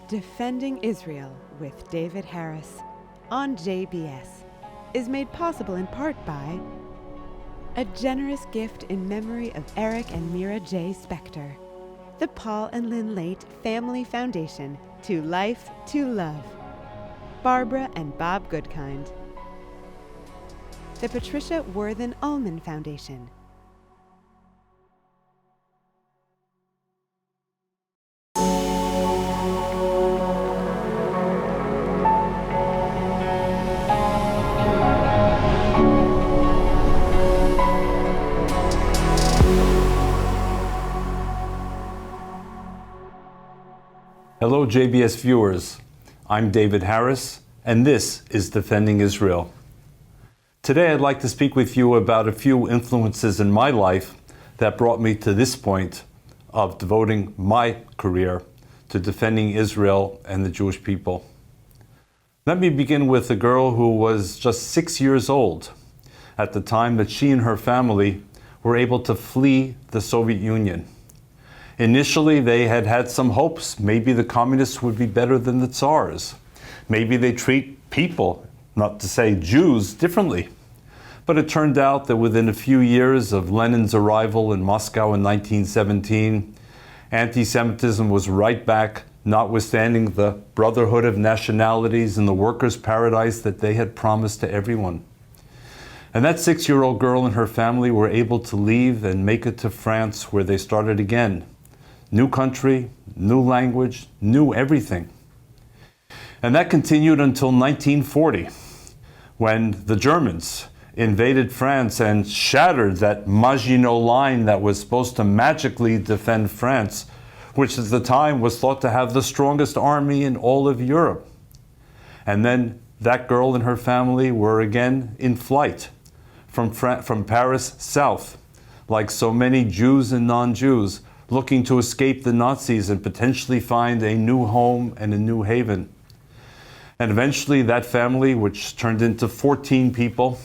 Defending Israel with David Harris on JBS is made possible in part by a generous gift in memory of Eric and Mira J. Spector, the Paul and Lynn Late Family Foundation, To Life, to Love, Barbara and Bob Goodkind, the Patricia Worthen Ullman Foundation, Hello JBS viewers, I'm David Harris, and this is Defending Israel. Today I'd like to speak with you about a few influences in my life that brought me to this point of devoting my career to defending Israel and the Jewish people. Let me begin with a girl who was just 6 years old at the time that she and her family were able to flee the Soviet Union. Initially, they had had some hopes. Maybe the communists would be better than the Tsars. Maybe they treat people, not to say Jews, differently. But it turned out that within a few years of Lenin's arrival in Moscow in 1917, anti-Semitism was right back, notwithstanding the brotherhood of nationalities and the workers' paradise that they had promised to everyone. And that 6-year-old girl and her family were able to leave and make it to France, where they started again. New country, new language, new everything. And that continued until 1940, when the Germans invaded France and shattered that Maginot Line that was supposed to magically defend France, which at the time was thought to have the strongest army in all of Europe. And then that girl and her family were again in flight from Paris south, like so many Jews and non-Jews, looking to escape the Nazis and potentially find a new home and a new haven. And eventually that family, which turned into 14 people,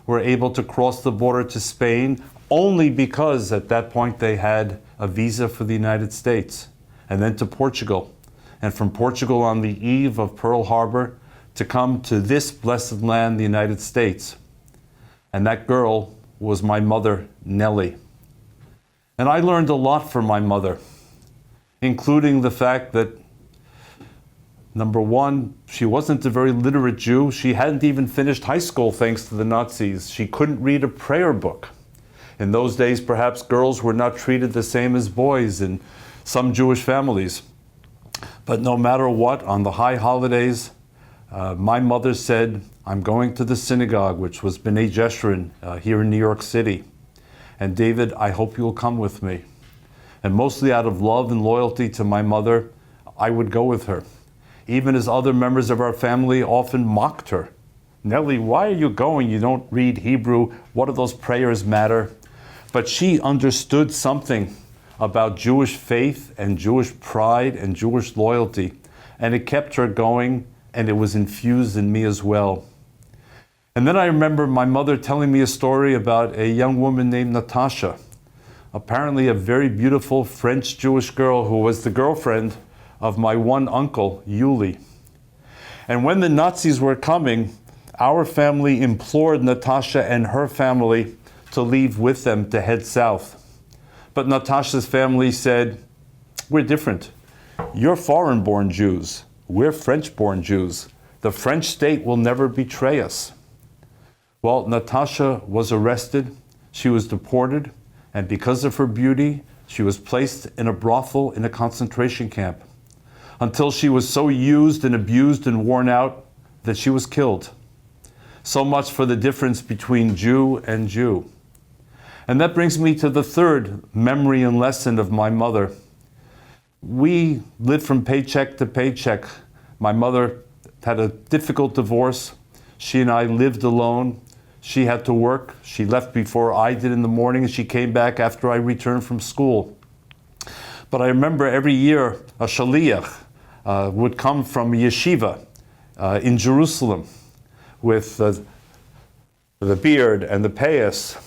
were able to cross the border to Spain only because at that point they had a visa for the United States, and then to Portugal. And from Portugal, on the eve of Pearl Harbor, to come to this blessed land, the United States. And that girl was my mother, Nellie. And I learned a lot from my mother, including the fact that, number one, she wasn't a very literate Jew. She hadn't even finished high school thanks to the Nazis. She couldn't read a prayer book. In those days, perhaps girls were not treated the same as boys in some Jewish families. But no matter what, on the high holidays, my mother said, I'm going to the synagogue, which was B'nai Jeshurun here in New York City. And David, I hope you'll come with me. And mostly out of love and loyalty to my mother, I would go with her. Even as other members of our family often mocked her. Nellie, why are you going? You don't read Hebrew. What do those prayers matter? But she understood something about Jewish faith and Jewish pride and Jewish loyalty. And it kept her going, and it was infused in me as well. And then I remember my mother telling me a story about a young woman named Natasha, apparently a very beautiful French Jewish girl who was the girlfriend of my one uncle, Jewry. And when the Nazis were coming, our family implored Natasha and her family to leave with them to head south. But Natasha's family said, we're different. You're foreign-born Jews. We're French-born Jews. The French state will never betray us. Well, Natasha was arrested, she was deported, and because of her beauty, she was placed in a brothel in a concentration camp until she was so used and abused and worn out that she was killed. So much for the difference between Jew and Jew. And that brings me to the third memory and lesson of my mother. We lived from paycheck to paycheck. My mother had a difficult divorce. She and I lived alone. She had to work. She left before I did in the morning, and she came back after I returned from school. But I remember every year a shaliach would come from yeshiva in Jerusalem with the beard and the payas,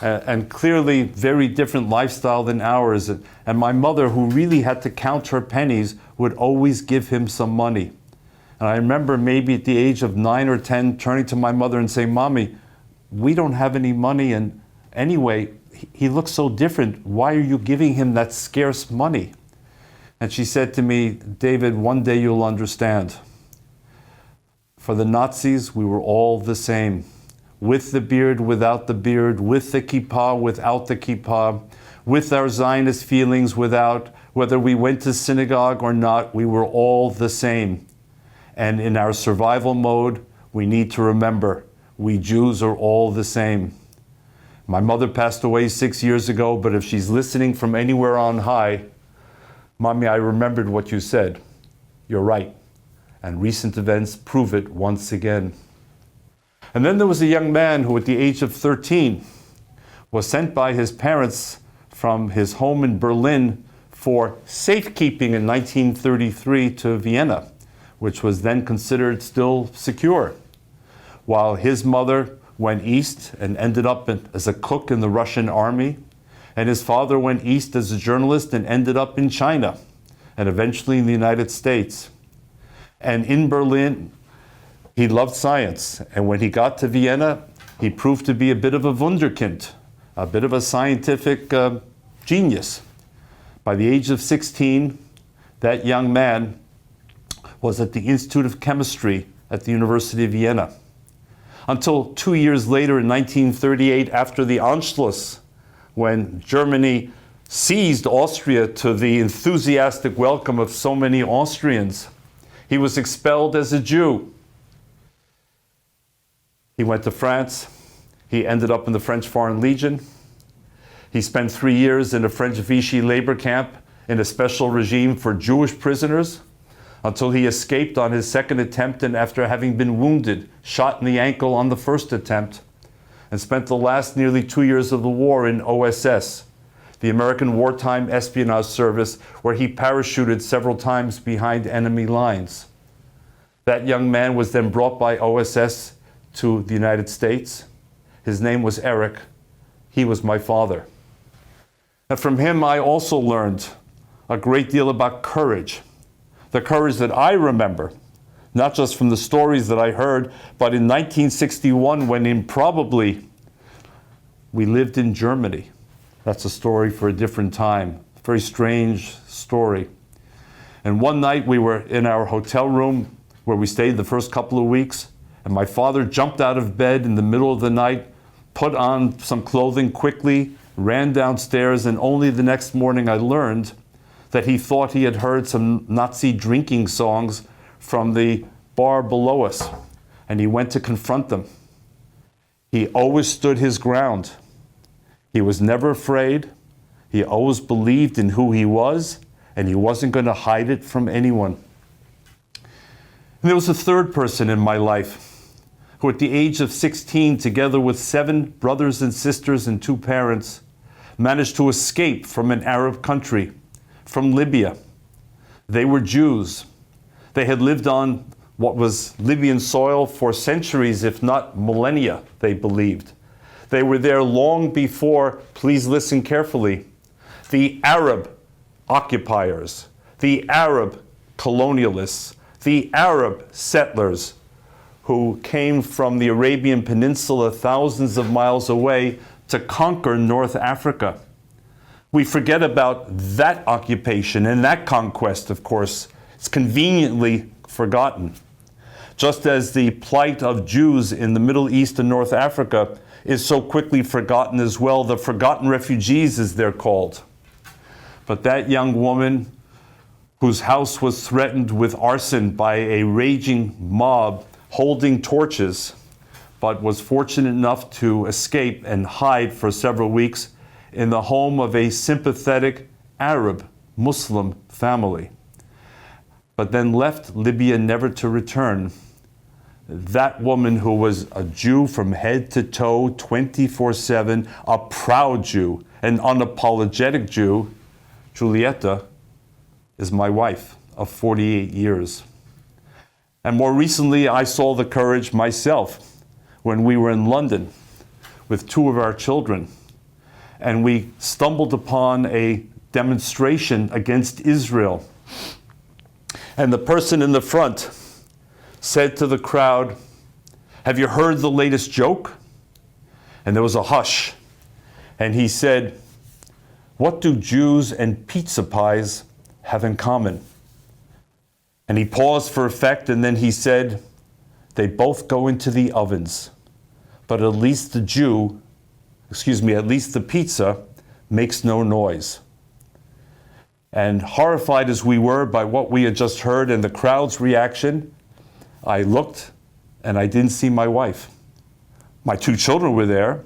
and clearly very different lifestyle than ours. And my mother, who really had to count her pennies, would always give him some money. And I remember maybe at the age of 9 or 10 turning to my mother and saying, "Mommy, we don't have any money, and anyway, he looks so different. Why are you giving him that scarce money?" And she said to me, "David, one day you'll understand. For the Nazis, we were all the same. With the beard, without the beard, with the kippah, without the kippah, with our Zionist feelings, without, whether we went to synagogue or not, we were all the same. And in our survival mode, we need to remember, we Jews are all the same." My mother passed away 6 years ago, but if she's listening from anywhere on high, "Mommy, I remembered what you said. You're right." And recent events prove it once again. And then there was a young man who, at the age of 13, was sent by his parents from his home in Berlin for safekeeping in 1933 to Vienna, which was then considered still secure, while his mother went east and ended up as a cook in the Russian army, and his father went east as a journalist and ended up in China, and eventually in the United States. And in Berlin, he loved science, and when he got to Vienna, he proved to be a bit of a wunderkind, a bit of a scientific genius. By the age of 16, that young man was at the Institute of Chemistry at the University of Vienna. Until 2 years later, in 1938, after the Anschluss, when Germany seized Austria to the enthusiastic welcome of so many Austrians, he was expelled as a Jew. He went to France. He ended up in the French Foreign Legion. He spent 3 years in a French Vichy labor camp in a special regime for Jewish prisoners, until he escaped on his second attempt, and after having been wounded, shot in the ankle on the first attempt, and spent the last nearly 2 years of the war in OSS, the American Wartime Espionage Service, where he parachuted several times behind enemy lines. That young man was then brought by OSS to the United States. His name was Eric. He was my father. And from him, I also learned a great deal about courage. The courage that I remember, not just from the stories that I heard, but in 1961, when improbably we lived in Germany. That's a story for a different time. Very strange story. And one night we were in our hotel room where we stayed the first couple of weeks, and my father jumped out of bed in the middle of the night, put on some clothing quickly, ran downstairs, and only the next morning I learned that he thought he had heard some Nazi drinking songs from the bar below us, and he went to confront them. He always stood his ground. He was never afraid. He always believed in who he was, and he wasn't going to hide it from anyone. And there was a third person in my life who, at the age of 16, together with 7 brothers and sisters and 2 parents, managed to escape from an Arab country, from Libya. They were Jews. They had lived on what was Libyan soil for centuries, if not millennia, they believed. They were there long before, please listen carefully, the Arab occupiers, the Arab colonialists, the Arab settlers who came from the Arabian Peninsula thousands of miles away to conquer North Africa. We forget about that occupation and that conquest, of course. It's conveniently forgotten. Just as the plight of Jews in the Middle East and North Africa is so quickly forgotten as well, the forgotten refugees, as they're called. But that young woman, whose house was threatened with arson by a raging mob holding torches, but was fortunate enough to escape and hide for several weeks in the home of a sympathetic Arab Muslim family, but then left Libya never to return. That woman, who was a Jew from head to toe, 24/7, a proud Jew, an unapologetic Jew, Julieta, is my wife of 48 years. And more recently, I saw the courage myself when we were in London with 2 of our children, and we stumbled upon a demonstration against Israel. And the person in the front said to the crowd, "Have you heard the latest joke?" And there was a hush. And he said, "What do Jews and pizza pies have in common?" And he paused for effect, and then he said, "They both go into the ovens, but at least the pizza makes no noise." And horrified as we were by what we had just heard and the crowd's reaction, I looked and I didn't see my wife. My 2 children were there,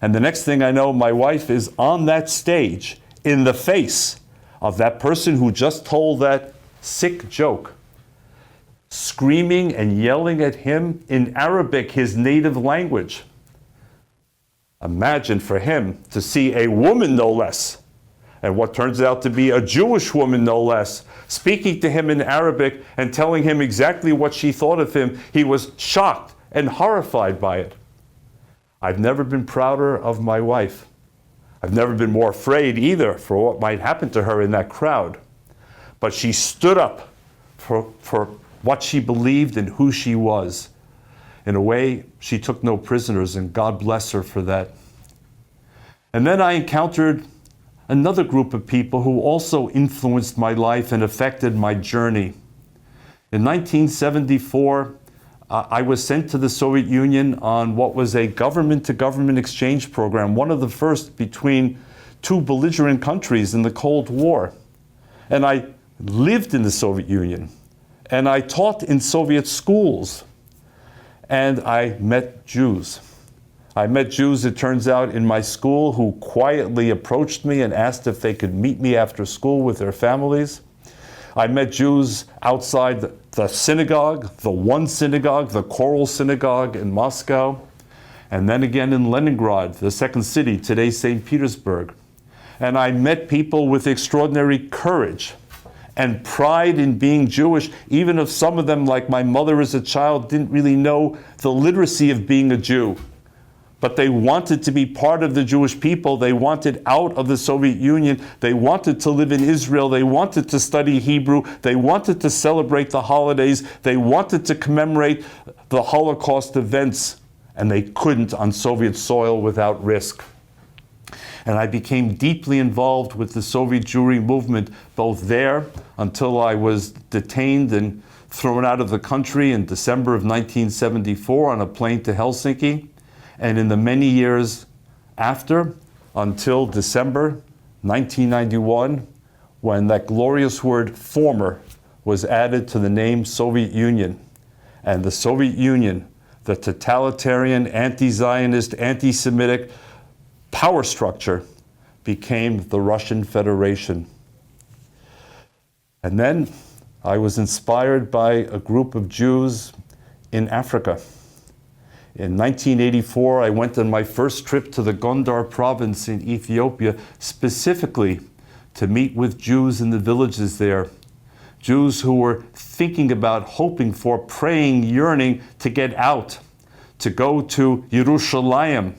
and the next thing I know, my wife is on that stage in the face of that person who just told that sick joke, screaming and yelling at him in Arabic, his native language. Imagine for him to see a woman, no less, and what turns out to be a Jewish woman, no less, speaking to him in Arabic and telling him exactly what she thought of him. He was shocked and horrified by it. I've never been prouder of my wife. I've never been more afraid either for what might happen to her in that crowd. But she stood up for what she believed and who she was. In a way, she took no prisoners, and God bless her for that. And then I encountered another group of people who also influenced my life and affected my journey. In 1974, I was sent to the Soviet Union on what was a government-to-government exchange program, one of the first between 2 belligerent countries in the Cold War. And I lived in the Soviet Union, and I taught in Soviet schools, and I met Jews. I met Jews, it turns out, in my school who quietly approached me and asked if they could meet me after school with their families. I met Jews outside the synagogue, the one synagogue, the Choral Synagogue in Moscow, and then again in Leningrad, the second city, today St. Petersburg. And I met people with extraordinary courage and pride in being Jewish, even if some of them, like my mother as a child, didn't really know the literacy of being a Jew. But they wanted to be part of the Jewish people. They wanted out of the Soviet Union. They wanted to live in Israel. They wanted to study Hebrew. They wanted to celebrate the holidays. They wanted to commemorate the Holocaust events. And they couldn't on Soviet soil without risk. And I became deeply involved with the Soviet Jewry movement, both there until I was detained and thrown out of the country in December of 1974 on a plane to Helsinki, and in the many years after, until December 1991, when that glorious word former was added to the name Soviet Union. And the Soviet Union, the totalitarian, anti-Zionist, anti-Semitic power structure, became the Russian Federation. And then I was inspired by a group of Jews in Africa. In 1984, I went on my first trip to the Gondar province in Ethiopia, specifically to meet with Jews in the villages there. Jews who were thinking about, hoping for, praying, yearning to get out, to go to Jerusalem,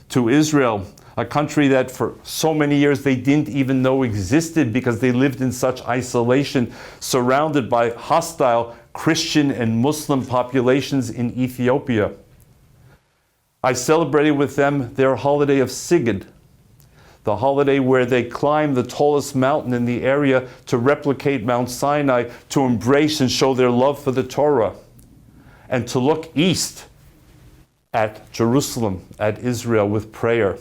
to Israel, a country that for so many years they didn't even know existed because they lived in such isolation, surrounded by hostile Christian and Muslim populations in Ethiopia. I celebrated with them their holiday of Sigid, the holiday where they climb the tallest mountain in the area to replicate Mount Sinai, to embrace and show their love for the Torah, and to look east at Jerusalem, at Israel, with prayer.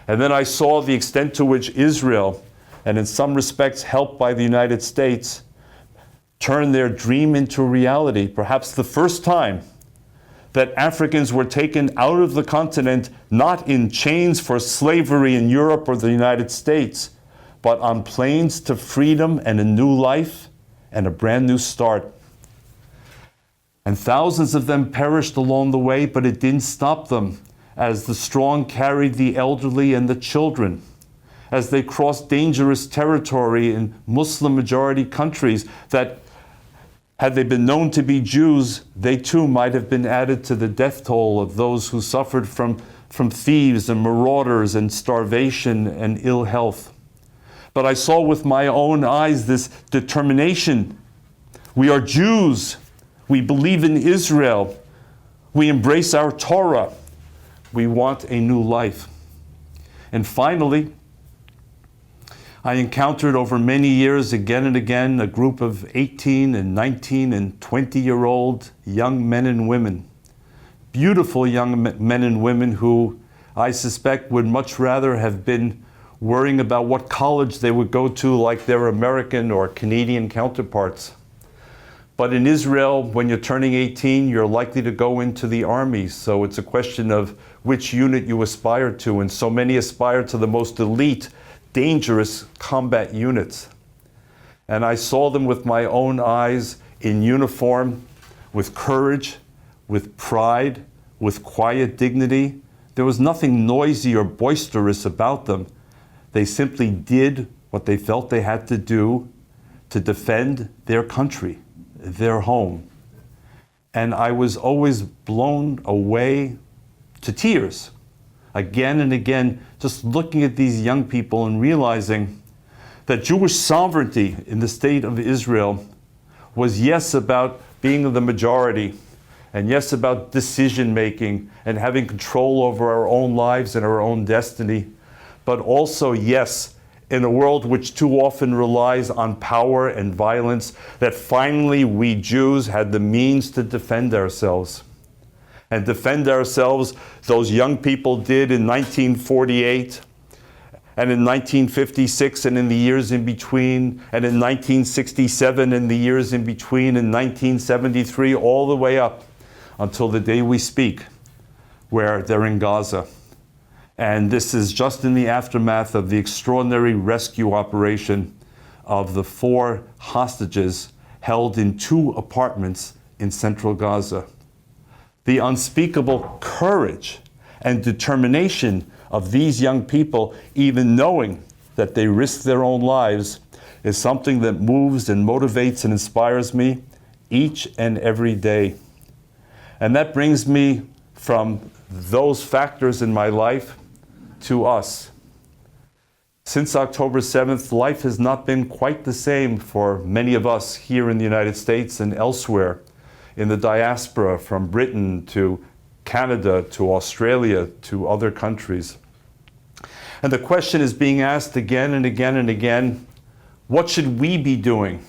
And then I saw the extent to which Israel, and in some respects helped by the United States, turned their dream into reality, perhaps the first time that Africans were taken out of the continent, not in chains for slavery in Europe or the United States, but on planes to freedom and a new life and a brand new start. And thousands of them perished along the way, but it didn't stop them, as the strong carried the elderly and the children, as they crossed dangerous territory in Muslim-majority countries that, had they been known to be Jews, they too might have been added to the death toll of those who suffered from from thieves and marauders and starvation and ill health. But I saw with my own eyes this determination. We are Jews. We believe in Israel. We embrace our Torah. We want a new life. And finally, I encountered over many years, again and again, a group of 18 and 19 and 20-year-old young men and women, beautiful young men and women who I suspect would much rather have been worrying about what college they would go to like their American or Canadian counterparts. But in Israel, when you're turning 18, you're likely to go into the army. So it's a question of which unit you aspire to. And so many aspire to the most elite, dangerous combat units. And I saw them with my own eyes in uniform, with courage, with pride, with quiet dignity. There was nothing noisy or boisterous about them. They simply did what they felt they had to do to defend their country, their home. And I was always blown away to tears, again and again, just looking at these young people and realizing that Jewish sovereignty in the state of Israel was, yes, about being the majority, and yes, about decision-making and having control over our own lives and our own destiny, but also, yes, in a world which too often relies on power and violence, that finally we Jews had the means to defend ourselves. And defend ourselves, those young people did in 1948, and in 1956, and in the years in between, and in 1967, and the years in between, in 1973, all the way up until the day we speak, where they're in Gaza. And this is just in the aftermath of the extraordinary rescue operation of the 4 hostages held in 2 apartments in central Gaza. The unspeakable courage and determination of these young people, even knowing that they risk their own lives, is something that moves and motivates and inspires me each and every day. And that brings me from those factors in my life to us. Since October 7th, life has not been quite the same for many of us here in the United States and elsewhere, in the diaspora, from Britain to Canada to Australia to other countries. And the question is being asked again and again and again, what should we be doing?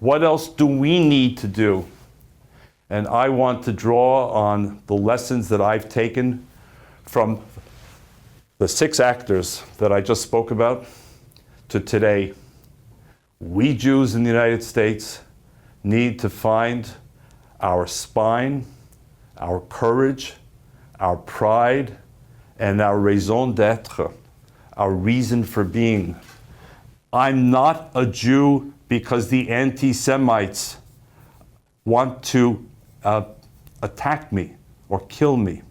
What else do we need to do? And I want to draw on the lessons that I've taken from the 6 actors that I just spoke about to today. We Jews in the United States need to find our spine, our courage, our pride, and our raison d'être, our reason for being. I'm not a Jew because the anti-Semites want to attack me or kill me.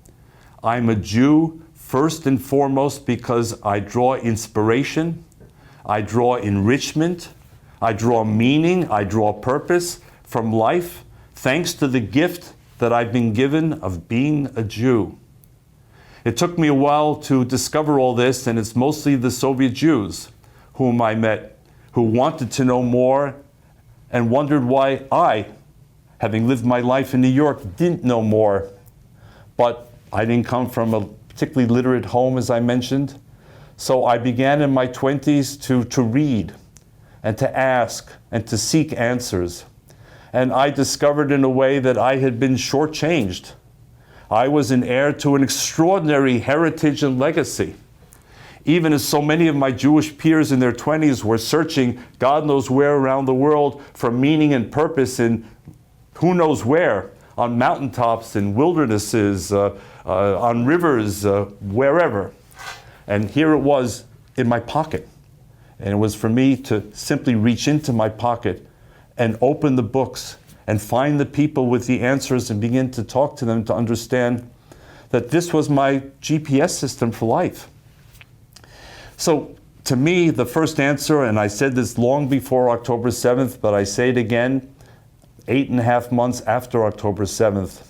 I'm a Jew first and foremost because I draw inspiration, I draw enrichment, I draw meaning, I draw purpose from life, thanks to the gift that I've been given of being a Jew. It took me a while to discover all this, and it's mostly the Soviet Jews whom I met, who wanted to know more and wondered why I, having lived my life in New York, didn't know more. But I didn't come from a particularly literate home, as I mentioned. So I began in my 20s to read and to ask and to seek answers. And I discovered in a way that I had been shortchanged. I was an heir to an extraordinary heritage and legacy. Even as so many of my Jewish peers in their 20s were searching God knows where around the world for meaning and purpose in who knows where, on mountaintops, in wildernesses, on rivers, wherever. And here it was in my pocket. And it was for me to simply reach into my pocket and open the books and find the people with the answers and begin to talk to them to understand that this was my GPS system for life. So to me, the first answer, and I said this long before October 7th, but I say it again, 8.5 months after October 7th,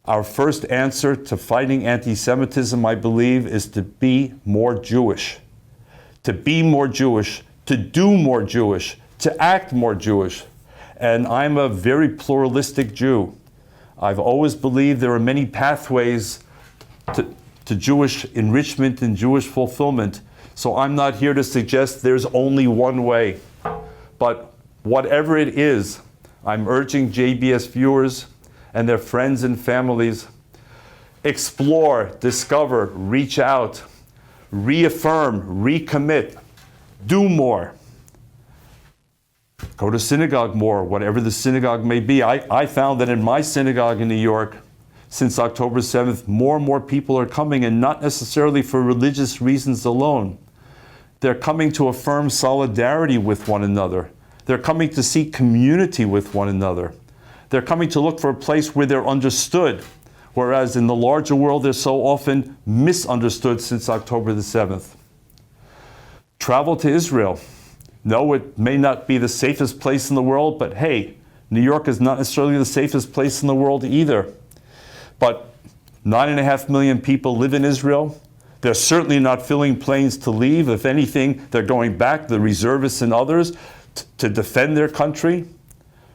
Our first answer to fighting anti-Semitism, I believe, is to be more Jewish. To be more Jewish, to do more Jewish, to act more Jewish. And I'm a very pluralistic Jew. I've always believed there are many pathways to Jewish enrichment and Jewish fulfillment. So I'm not here to suggest there's only one way. But whatever it is, I'm urging JBS viewers and their friends and families, explore, discover, reach out, reaffirm, recommit, do more. Go to synagogue more, whatever the synagogue may be. I found that in my synagogue in New York, since October 7th, more and more people are coming, and not necessarily for religious reasons alone. They're coming to affirm solidarity with one another. They're coming to seek community with one another. They're coming to look for a place where they're understood, whereas in the larger world, they're so often misunderstood since October the 7th. Travel to Israel. No, it may not be the safest place in the world, but hey, New York is not necessarily the safest place in the world either. But 9.5 million people live in Israel. They're certainly not filling planes to leave. If anything, they're going back, the reservists and others, to defend their country.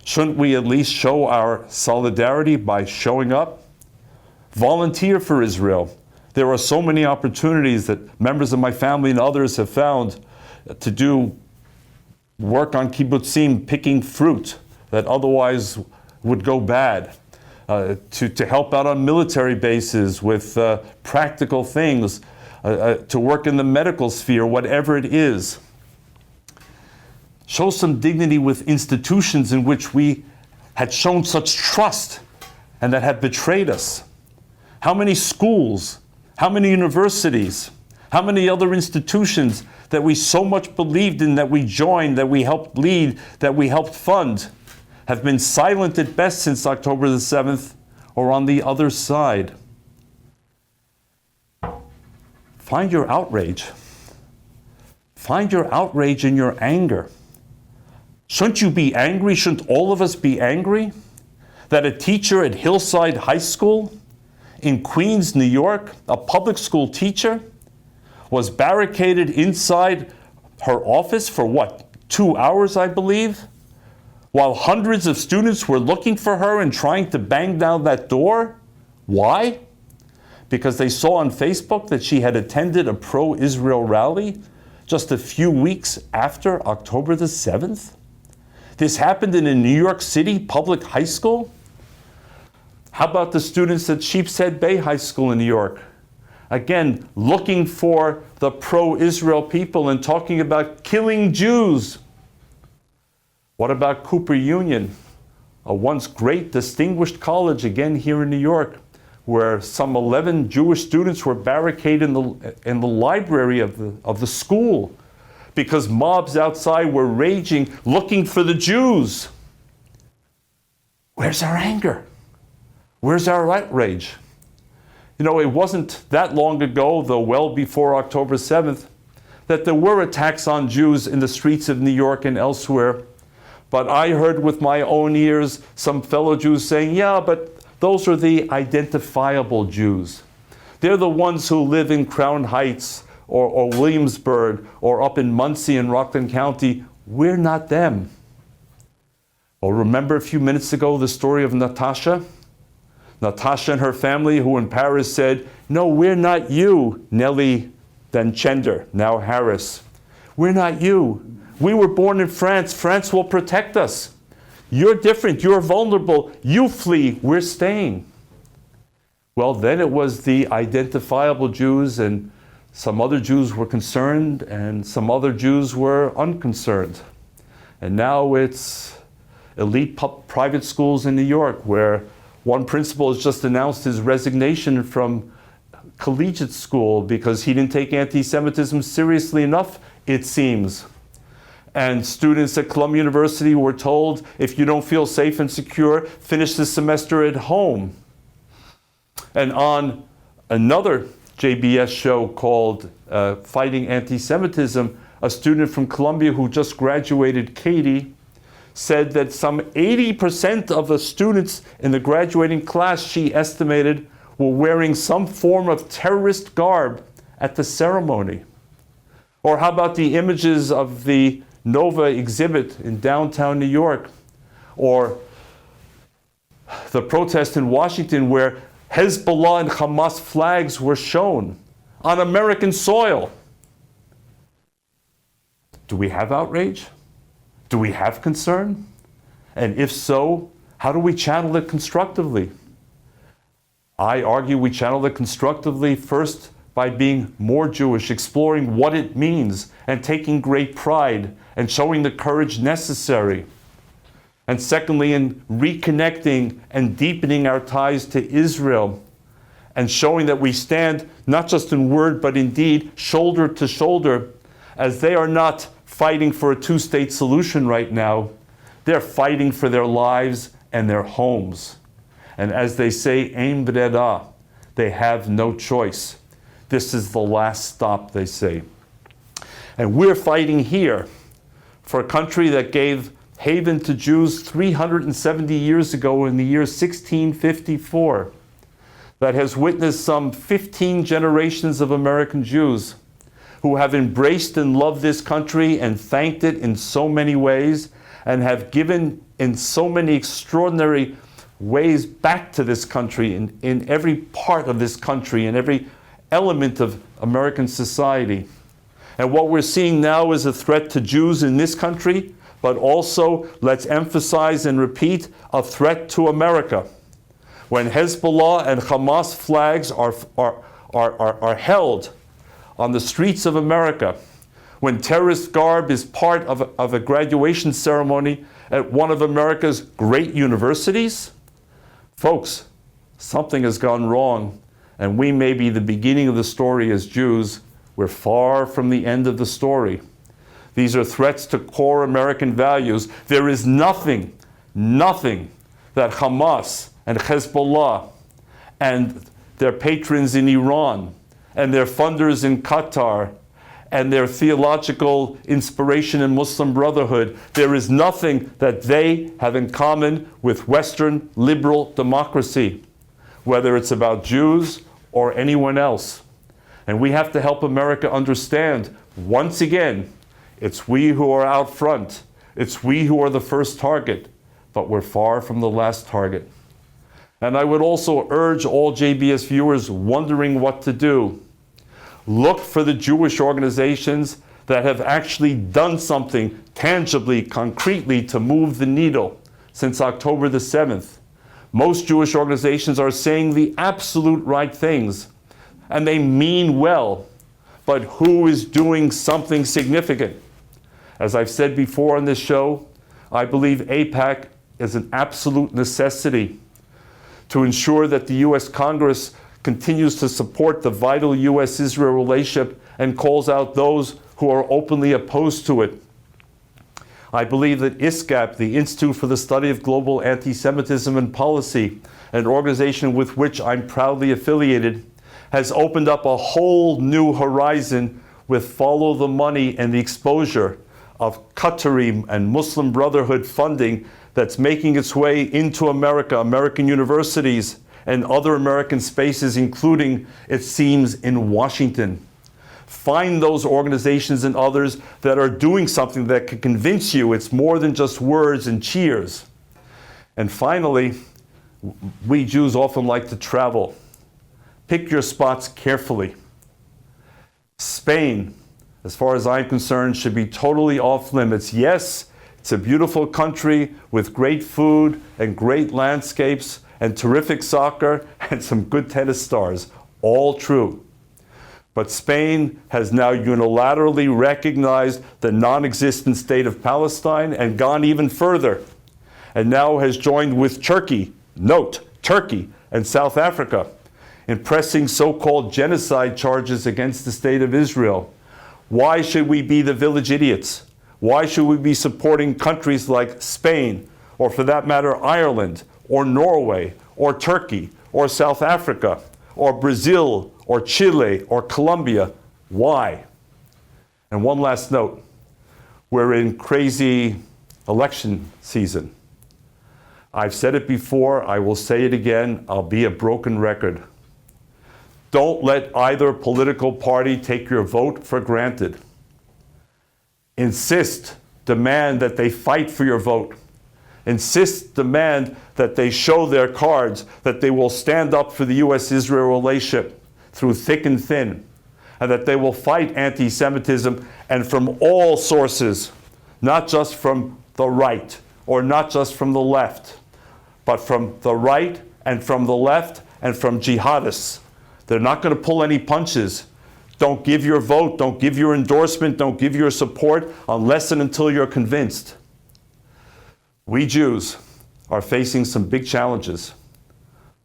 Shouldn't we at least show our solidarity by showing up? Volunteer for Israel. There are so many opportunities that members of my family and others have found to do work on kibbutzim, picking fruit that otherwise would go bad, to help out on military bases with practical things, to work in the medical sphere, whatever it is. Show some dignity with institutions in which we had shown such trust and that have betrayed us. How many schools, how many universities, how many other institutions that we so much believed in, that we joined, that we helped lead, that we helped fund, have been silent at best since October the 7th, or on the other side? Find your outrage. Find your outrage in your anger. Shouldn't you be angry? Shouldn't all of us be angry that a teacher at Hillside High School in Queens, New York, a public school teacher, was barricaded inside her office for 2 hours, I believe, while hundreds of students were looking for her and trying to bang down that door? Why? Because they saw on Facebook that she had attended a pro-Israel rally just a few weeks after October the 7th? This happened in a New York City public high school? How about the students at Sheepshead Bay High School in New York? Again, looking for the pro-Israel people and talking about killing Jews. What about Cooper Union, a once great distinguished college, again here in New York, where some 11 Jewish students were barricaded in the library of the school because mobs outside were raging, looking for the Jews? Where's our anger? Where's our outrage? You know, it wasn't that long ago, though well before October 7th, that there were attacks on Jews in the streets of New York and elsewhere. But I heard with my own ears some fellow Jews saying, yeah, but those are the identifiable Jews. They're the ones who live in Crown Heights or Williamsburg or up in Muncie and Rockland County. We're not them. Well, remember a few minutes ago the story of Natasha? Natasha and her family, who in Paris said, no, we're not you, Nellie Van Chender, now Harris. We're not you. We were born in France. France will protect us. You're different. You're vulnerable. You flee. We're staying. Well, then it was the identifiable Jews, and some other Jews were concerned, and some other Jews were unconcerned. And now it's elite private schools in New York, where one principal has just announced his resignation from collegiate school because he didn't take anti-Semitism seriously enough, it seems. And students at Columbia University were told, if you don't feel safe and secure, finish the semester at home. And on another JBS show called Fighting Anti-Semitism, a student from Columbia who just graduated, Katie, said that some 80% of the students in the graduating class, she estimated, were wearing some form of terrorist garb at the ceremony. Or how about the images of the Nova exhibit in downtown New York? Or the protest in Washington where Hezbollah and Hamas flags were shown on American soil. Do we have outrage? Do we have concern? And if so, how do we channel it constructively? I argue we channel it constructively first by being more Jewish, exploring what it means, and taking great pride, and showing the courage necessary. And secondly, in reconnecting and deepening our ties to Israel, and showing that we stand not just in word, but in deed, shoulder to shoulder, as they are not fighting for a two-state solution right now. They're fighting for their lives and their homes. And as they say, Ein Brera, they have no choice. This is the last stop, they say. And we're fighting here for a country that gave haven to Jews 370 years ago in the year 1654, that has witnessed some 15 generations of American Jews who have embraced and loved this country and thanked it in so many ways, and have given in so many extraordinary ways back to this country, in every part of this country, in every element of American society. And what we're seeing now is a threat to Jews in this country, but also, let's emphasize and repeat, a threat to America. When Hezbollah and Hamas flags are held on the streets of America, when terrorist garb is part of a graduation ceremony at one of America's great universities, folks, something has gone wrong, and we may be the beginning of the story as Jews. We're far from the end of the story. These are threats to core American values. There is nothing that Hamas and Hezbollah and their patrons in Iran and their funders in Qatar and their theological inspiration in Muslim Brotherhood, there is nothing that they have in common with Western liberal democracy, whether it's about Jews or anyone else. And we have to help America understand, once again, it's we who are out front. It's we who are the first target, but we're far from the last target. And I would also urge all JBS viewers wondering what to do. Look for the Jewish organizations that have actually done something tangibly, concretely to move the needle since October the 7th. Most Jewish organizations are saying the absolute right things, and they mean well, but who is doing something significant? As I've said before on this show, I believe AIPAC is an absolute necessity to ensure that the U.S. Congress continues to support the vital U.S.-Israel relationship and calls out those who are openly opposed to it. I believe that ISGAP, the Institute for the Study of Global Anti-Semitism and Policy, an organization with which I'm proudly affiliated, has opened up a whole new horizon with Follow the Money and the exposure of Qatari and Muslim Brotherhood funding that's making its way into America, American universities, and other American spaces, including, it seems, in Washington. Find those organizations and others that are doing something that can convince you it's more than just words and cheers. And finally, we Jews often like to travel. Pick your spots carefully. Spain, as far as I'm concerned, should be totally off limits. Yes, it's a beautiful country with great food and great landscapes and terrific soccer and some good tennis stars. All true. But Spain has now unilaterally recognized the non-existent state of Palestine and gone even further, and now has joined with Turkey, note, Turkey and South Africa, in pressing so-called genocide charges against the state of Israel. Why should we be the village idiots? Why should we be supporting countries like Spain, or for that matter, Ireland, or Norway, or Turkey, or South Africa, or Brazil, or Chile, or Colombia? Why? And one last note. We're in crazy election season. I've said it before, I will say it again, I'll be a broken record. Don't let either political party take your vote for granted. Insist, demand that they fight for your vote. Insist, demand that they show their cards, that they will stand up for the U.S.-Israel relationship through thick and thin, and that they will fight anti-Semitism and from all sources, not just from the right or not just from the left, but from the right and from the left and from jihadists. They're not going to pull any punches. Don't give your vote, don't give your endorsement, don't give your support unless and until you're convinced. We Jews are facing some big challenges,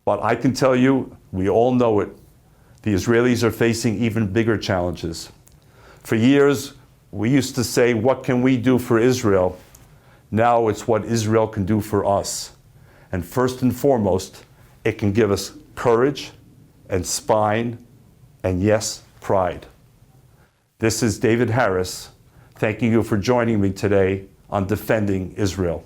but I can tell you, we all know it, the Israelis are facing even bigger challenges. For years, we used to say, what can we do for Israel? Now it's what Israel can do for us. And first and foremost, it can give us courage and spine and, yes, pride. This is David Harris, thanking you for joining me today on Defending Israel.